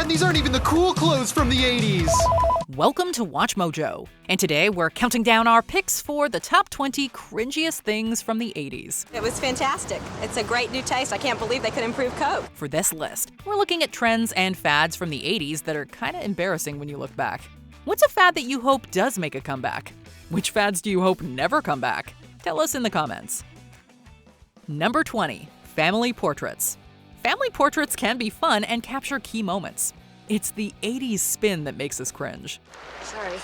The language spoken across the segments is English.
man, these aren't even the cool clothes from the 80s. Welcome to Watch Mojo, and today we're counting down our picks for the top 20 cringiest things from the 80s. It was fantastic. It's a great new taste. I can't believe they could improve Coke. For this list, we're looking at trends and fads from the 80s that are kinda embarrassing when you look back. What's a fad that you hope does make a comeback? Which fads do you hope never come back? Tell us in the comments. Number 20, family portraits. Family portraits can be fun and capture key moments. It's the 80s spin that makes us cringe. Sorry.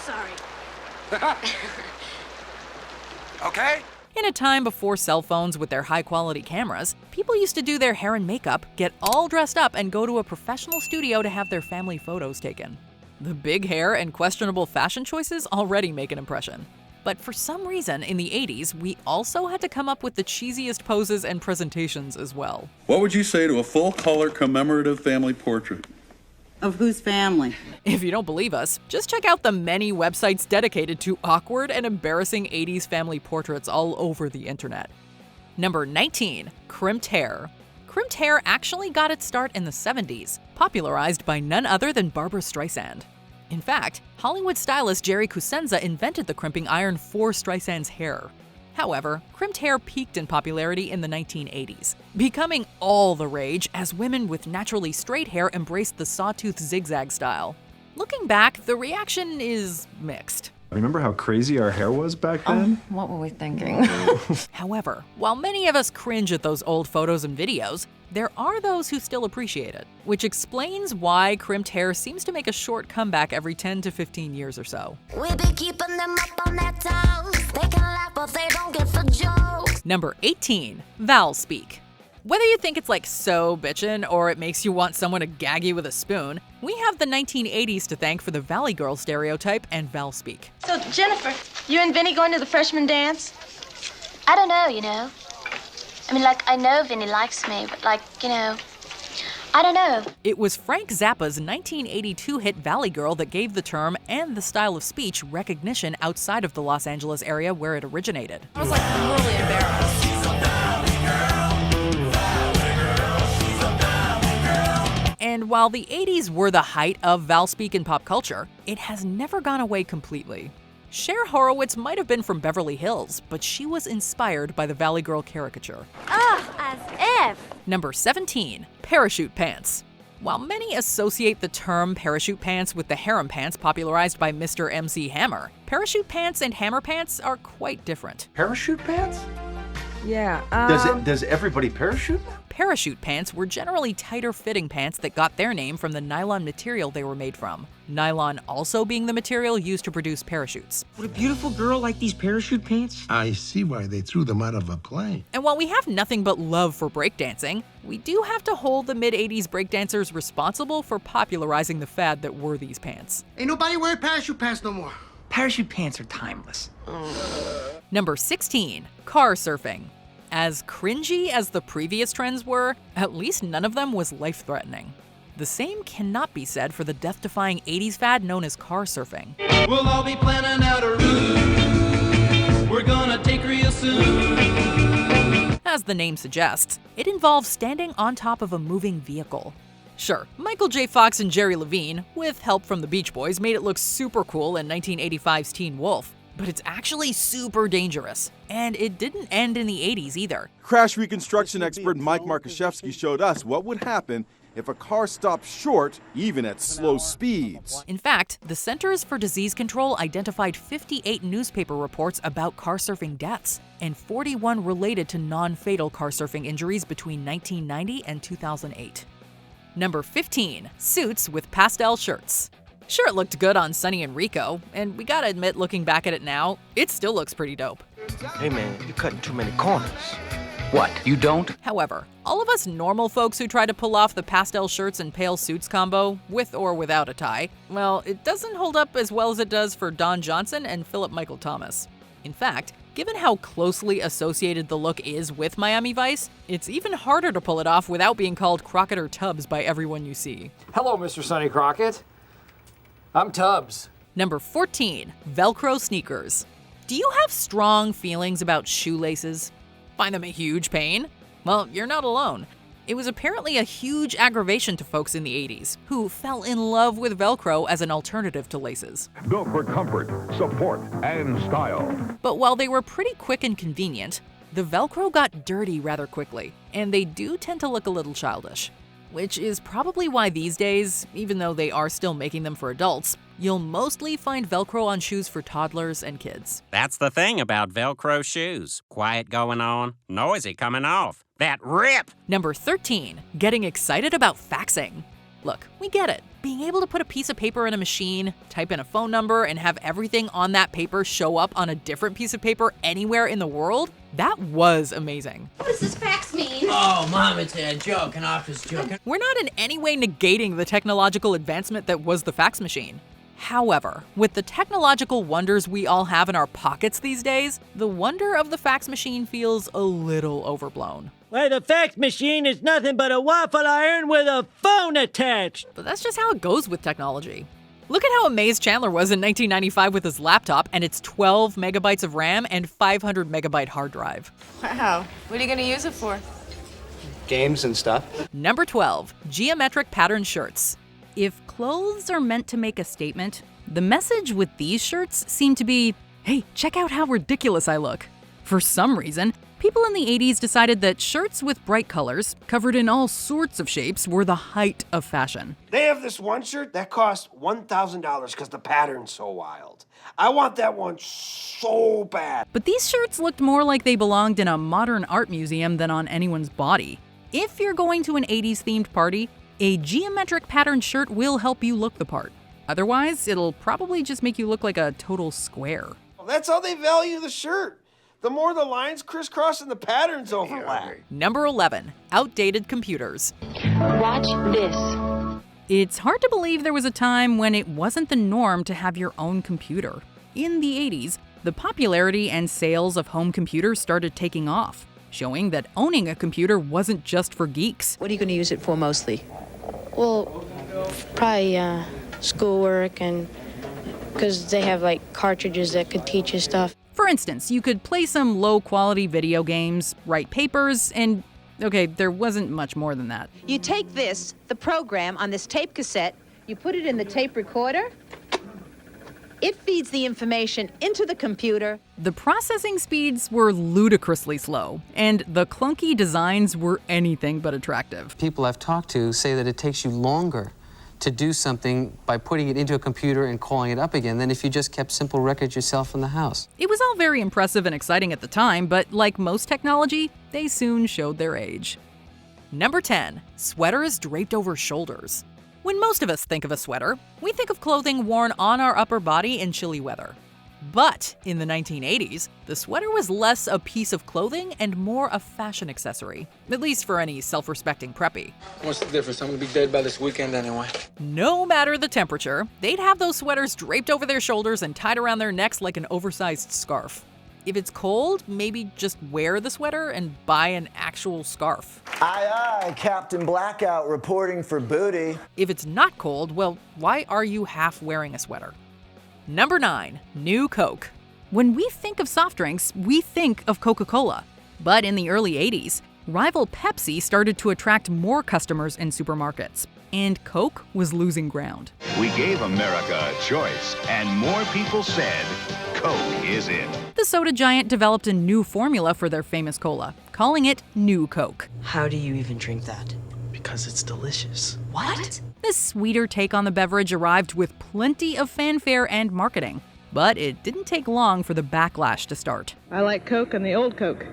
Okay? In a time before cell phones with their high-quality cameras, people used to do their hair and makeup, get all dressed up, and go to a professional studio to have their family photos taken. The big hair and questionable fashion choices already make an impression. But for some reason, in the 80s, we also had to come up with the cheesiest poses and presentations as well. What would you say to a full-color commemorative family portrait? Of whose family? If you don't believe us, just check out the many websites dedicated to awkward and embarrassing 80s family portraits all over the internet. Number 19, crimped hair. Crimped hair actually got its start in the 70s, popularized by none other than Barbra Streisand. In fact, Hollywood stylist Jerry Cosenza invented the crimping iron for Streisand's hair. However, crimped hair peaked in popularity in the 1980s, becoming all the rage as women with naturally straight hair embraced the sawtooth zigzag style. Looking back, the reaction is mixed. Remember how crazy our hair was back then? What were we thinking? However, while many of us cringe at those old photos and videos, there are those who still appreciate it, which explains why crimped hair seems to make a short comeback every 10 to 15 years or so. We be keeping them up on their toes. They can laugh, but they don't get the joke. Number 18, Valspeak. Whether you think it's like so bitchin' or it makes you want someone to gag you with a spoon, we have the 1980s to thank for the Valley Girl stereotype and Valspeak. So, Jennifer, you and Vinny going to the freshman dance? I don't know, you know. I mean, like, I know Vinny likes me, but, like, you know, I don't know. It was Frank Zappa's 1982 hit Valley Girl that gave the term and the style of speech recognition outside of the Los Angeles area where it originated. I was like really embarrassed. And while the 80s were the height of Valspeak in pop culture, it has never gone away completely. Cher Horowitz might have been from Beverly Hills, but she was inspired by the Valley Girl caricature. Ugh, as if. Number 17, parachute pants. While many associate the term parachute pants with the harem pants popularized by Mr. MC Hammer, parachute pants and hammer pants are quite different. Parachute pants? Yeah. Does everybody parachute? Parachute pants were generally tighter fitting pants that got their name from the nylon material they were made from. Nylon also being the material used to produce parachutes. Would a beautiful girl like these parachute pants? I see why they threw them out of a plane. And while we have nothing but love for breakdancing, we do have to hold the mid-80s breakdancers responsible for popularizing the fad that were these pants. Ain't nobody wearing parachute pants no more. Parachute pants are timeless. Number 16, car surfing. As cringy as the previous trends were, at least none of them was life-threatening. The same cannot be said for the death-defying 80s fad known as car surfing. We'll all be planning out a route. We're gonna take real soon. As the name suggests, it involves standing on top of a moving vehicle. Sure, Michael J. Fox and Jerry Levine, with help from the Beach Boys, made it look super cool in 1985's Teen Wolf. But it's actually super dangerous. And it didn't end in the 80s either. Crash reconstruction expert Mike Markuszewski showed us what would happen if a car stopped short, even at slow speeds. In fact, the Centers for Disease Control identified 58 newspaper reports about car surfing deaths, and 41 related to non-fatal car surfing injuries between 1990 and 2008. Number 15, suits with pastel shirts. Sure, it looked good on Sonny and Rico, and we gotta admit, looking back at it now, it still looks pretty dope. Hey man, you're cutting too many corners. What, you don't? However, all of us normal folks who try to pull off the pastel shirts and pale suits combo, with or without a tie, well, it doesn't hold up as well as it does for Don Johnson and Philip Michael Thomas. In fact, given how closely associated the look is with Miami Vice, it's even harder to pull it off without being called Crockett or Tubbs by everyone you see. Hello, Mr. Sonny Crockett. I'm Tubbs. Number 14, Velcro Sneakers. Do you have strong feelings about shoelaces? Find them a huge pain? Well, you're not alone. It was apparently a huge aggravation to folks in the 80s, who fell in love with Velcro as an alternative to laces. Built for comfort, support, and style. But while they were pretty quick and convenient, the Velcro got dirty rather quickly, and they do tend to look a little childish. Which is probably why these days, even though they are still making them for adults, you'll mostly find Velcro on shoes for toddlers and kids. That's the thing about Velcro shoes. Quiet going on, noisy coming off. That rip! Number 13, getting excited about faxing. Look, we get it. Being able to put a piece of paper in a machine, type in a phone number, and have everything on that paper show up on a different piece of paper anywhere in the world, that was amazing. What does this fax mean? Oh, Mom, it's a joke, an office joke. We're not in any way negating the technological advancement that was the fax machine. However, with the technological wonders we all have in our pockets these days, the wonder of the fax machine feels a little overblown. Why, the fax machine is nothing but a waffle iron with a phone attached. But that's just how it goes with technology. Look at how amazed Chandler was in 1995 with his laptop and its 12 megabytes of RAM and 500 megabyte hard drive. Wow. What are you going to use it for? Games and stuff. Number 12, geometric pattern shirts. If clothes are meant to make a statement, the message with these shirts seemed to be, hey, check out how ridiculous I look. For some reason, people in the 80s decided that shirts with bright colors, covered in all sorts of shapes, were the height of fashion. They have this one shirt that costs $1,000 because the pattern's so wild. I want that one so bad. But these shirts looked more like they belonged in a modern art museum than on anyone's body. If you're going to an 80s themed party, a geometric pattern shirt will help you look the part. Otherwise, it'll probably just make you look like a total square. That's how they value the shirt. The more the lines crisscross and the patterns overlap. Number 11, outdated computers. Watch this. It's hard to believe there was a time when it wasn't the norm to have your own computer. In the 80s, the popularity and sales of home computers started taking off, showing that owning a computer wasn't just for geeks. What are you going to use it for mostly? Well, probably schoolwork, and because they have like cartridges that could teach you stuff. For instance, you could play some low-quality video games, write papers, and okay, there wasn't much more than that. You take this, the program on this tape cassette, you put it in the tape recorder, it feeds the information into the computer. The processing speeds were ludicrously slow, and the clunky designs were anything but attractive. People I've talked to say that it takes you longer to do something by putting it into a computer and calling it up again than if you just kept simple records yourself in the house. It was all very impressive and exciting at the time, but like most technology, they soon showed their age. Number 10, sweaters draped over shoulders. When most of us think of a sweater, we think of clothing worn on our upper body in chilly weather. But in the 1980s, the sweater was less a piece of clothing and more a fashion accessory, at least for any self-respecting preppy. What's the difference? I'm gonna be dead by this weekend anyway. No matter the temperature, they'd have those sweaters draped over their shoulders and tied around their necks like an oversized scarf. If it's cold, maybe just wear the sweater and buy an actual scarf. Aye, aye, Captain Blackout reporting for booty. If it's not cold, well, why are you half wearing a sweater? Number 9, New Coke. When we think of soft drinks, we think of Coca-Cola. But in the early 80s, rival Pepsi started to attract more customers in supermarkets, and Coke was losing ground. We gave America a choice, and more people said, Coke is it. The soda giant developed a new formula for their famous cola, calling it New Coke. How do you even drink that? Because it's delicious. What? This sweeter take on the beverage arrived with plenty of fanfare and marketing, but it didn't take long for the backlash to start. I like Coke and the old Coke.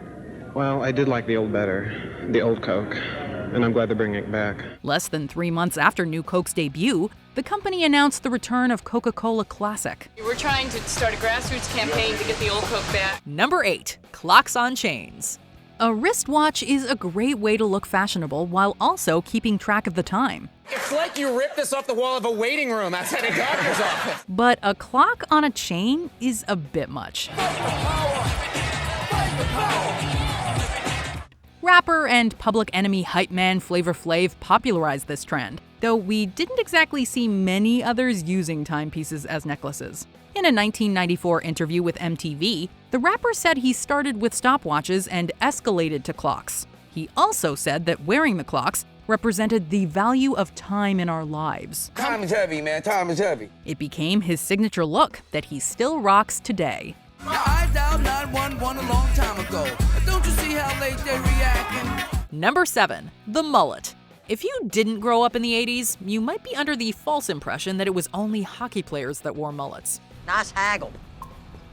Well, I did like the old better, the old Coke, and I'm glad they're bringing it back. Less than 3 months after New Coke's debut, the company announced the return of Coca-Cola Classic. We're trying to start a grassroots campaign to get the old Coke back. Number 8, clocks on chains. A wristwatch is a great way to look fashionable while also keeping track of the time. It's like you ripped this off the wall of a waiting room outside a doctor's office. But a clock on a chain is a bit much. Rapper and Public Enemy hype man Flavor Flav popularized this trend, though we didn't exactly see many others using timepieces as necklaces. In a 1994 interview with MTV, the rapper said he started with stopwatches and escalated to clocks. He also said that wearing the clocks represented the value of time in our lives. Time is heavy, man. Time is heavy. It became his signature look that he still rocks today. Now, I dialed 911 a long time ago. Don't you see how late they're reacting? Number 7. The mullet. If you didn't grow up in the 80s, you might be under the false impression that it was only hockey players that wore mullets. Nice haggle.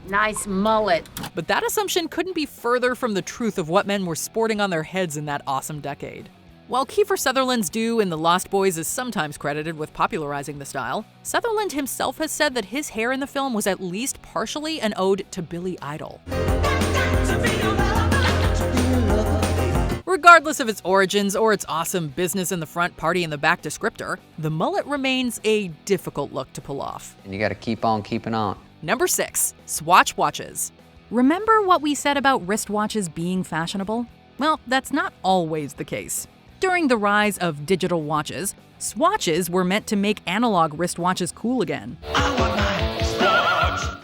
Nice mullet. But that assumption couldn't be further from the truth of what men were sporting on their heads in that awesome decade. While Kiefer Sutherland's due in The Lost Boys is sometimes credited with popularizing the style, Sutherland himself has said that his hair in the film was at least partially an ode to Billy Idol. Regardless of its origins or its awesome business in the front, party in the back descriptor, the mullet remains a difficult look to pull off. And you gotta keep on keeping on. Number 6. Swatch Watches. Remember what we said about wristwatches being fashionable? Well, that's not always the case. During the rise of digital watches, swatches were meant to make analog wristwatches cool again.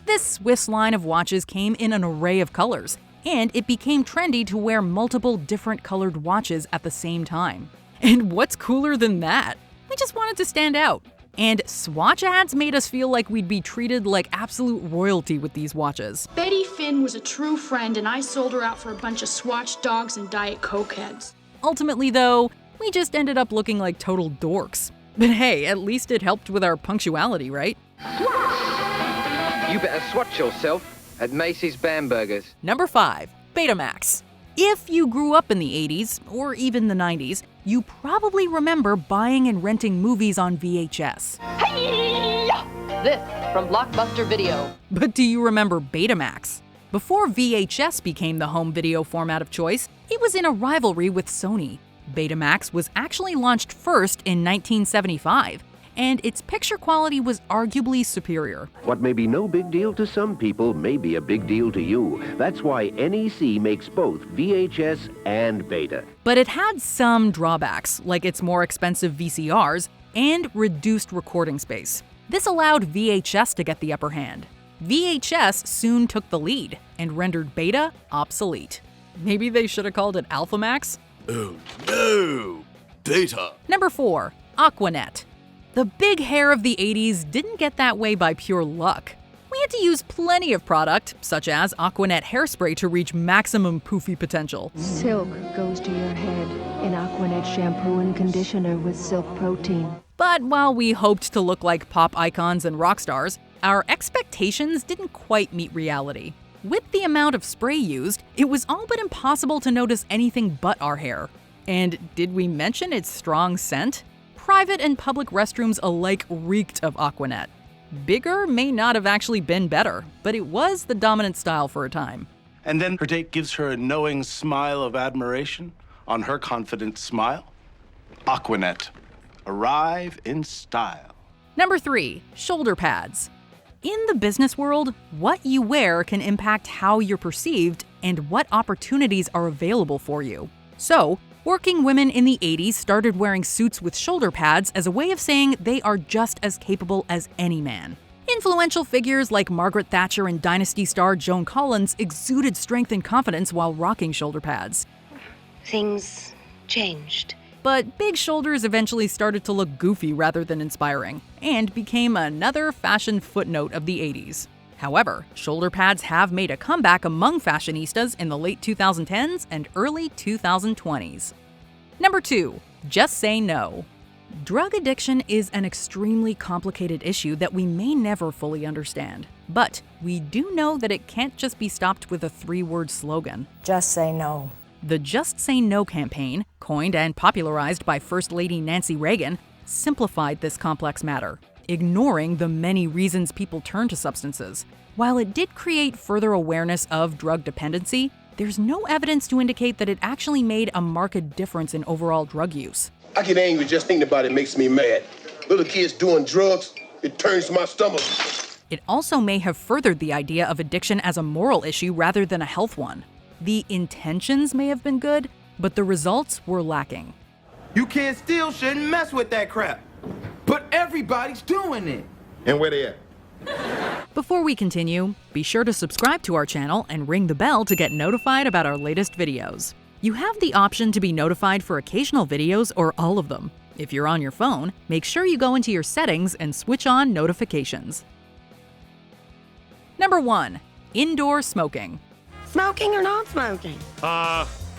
This Swiss line of watches came in an array of colors, and it became trendy to wear multiple different colored watches at the same time. And what's cooler than that? We just wanted to stand out. And Swatch ads made us feel like we'd be treated like absolute royalty with these watches. Betty Finn was a true friend, and I sold her out for a bunch of Swatch dogs and Diet Coke heads. Ultimately, though, we just ended up looking like total dorks. But hey, at least it helped with our punctuality, right? You better swatch yourself at Macy's Bambergers. Number 5. Betamax. If you grew up in the 80s, or even the 90s, you probably remember buying and renting movies on VHS. This from Blockbuster Video. But do you remember Betamax? Before VHS became the home video format of choice, it was in a rivalry with Sony. Betamax was actually launched first in 1975, and its picture quality was arguably superior. What may be no big deal to some people may be a big deal to you. That's why NEC makes both VHS and Beta. But it had some drawbacks, like its more expensive VCRs and reduced recording space. This allowed VHS to get the upper hand. VHS soon took the lead and rendered Beta obsolete. Maybe they should have called it Alphamax? Oh no! Beta! Number 4. Aquanet. The big hair of the 80s didn't get that way by pure luck. We had to use plenty of product, such as Aquanet hairspray, to reach maximum poofy potential. Silk goes to your head in Aquanet shampoo and conditioner with silk protein. But while we hoped to look like pop icons and rock stars, our expectations didn't quite meet reality. With the amount of spray used, it was all but impossible to notice anything but our hair. And did we mention its strong scent? Private and public restrooms alike reeked of Aquanet. Bigger may not have actually been better, but it was the dominant style for a time. And then her date gives her a knowing smile of admiration on her confident smile. Aquanet. Arrive in style. Number 3. Shoulder pads. In the business world, what you wear can impact how you're perceived and what opportunities are available for you. So, working women in the 80s started wearing suits with shoulder pads as a way of saying they are just as capable as any man. Influential figures like Margaret Thatcher and Dynasty star Joan Collins exuded strength and confidence while rocking shoulder pads. Things changed. But big shoulders eventually started to look goofy rather than inspiring, and became another fashion footnote of the 80s. However, shoulder pads have made a comeback among fashionistas in the late 2010s and early 2020s. Number 2. Just say no. Drug addiction is an extremely complicated issue that we may never fully understand. But we do know that it can't just be stopped with a 3-word slogan. Just say no. The Just Say No campaign, coined and popularized by First Lady Nancy Reagan, simplified this complex matter, ignoring the many reasons people turn to substances. While it did create further awareness of drug dependency, there's no evidence to indicate that it actually made a marked difference in overall drug use. I get angry just thinking about it makes me mad. Little kids doing drugs, it turns my stomach. It also may have furthered the idea of addiction as a moral issue rather than a health one. The intentions may have been good, but the results were lacking. You can't steal shit and mess with that crap. But everybody's doing it. And where they at? Before we continue, be sure to subscribe to our channel and ring the bell to get notified about our latest videos. You have the option to be notified for occasional videos or all of them. If you're on your phone, make sure you go into your settings and switch on notifications. Number 1. Indoor smoking. Smoking or not smoking?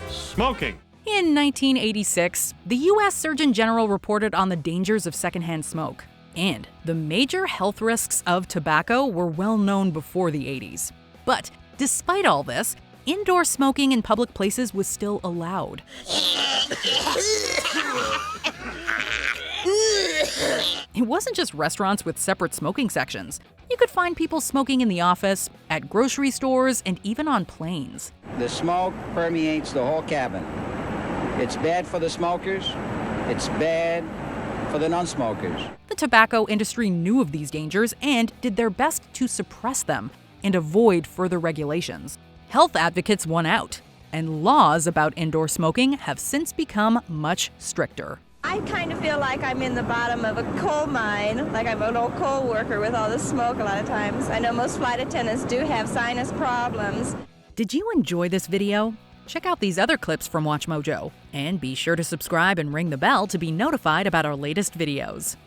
Smoking. In 1986, the U.S. Surgeon General reported on the dangers of secondhand smoke. And the major health risks of tobacco were well known before the 80s. But despite all this, indoor smoking in public places was still allowed. It wasn't just restaurants with separate smoking sections. You could find people smoking in the office, at grocery stores, and even on planes. The smoke permeates the whole cabin. It's bad for the smokers. It's bad for the non-smokers. The tobacco industry knew of these dangers and did their best to suppress them and avoid further regulations. Health advocates won out, and laws about indoor smoking have since become much stricter. I kind of feel like I'm in the bottom of a coal mine, like I'm an old coal worker with all the smoke a lot of times. I know most flight attendants do have sinus problems. Did you enjoy this video? Check out these other clips from WatchMojo, and be sure to subscribe and ring the bell to be notified about our latest videos.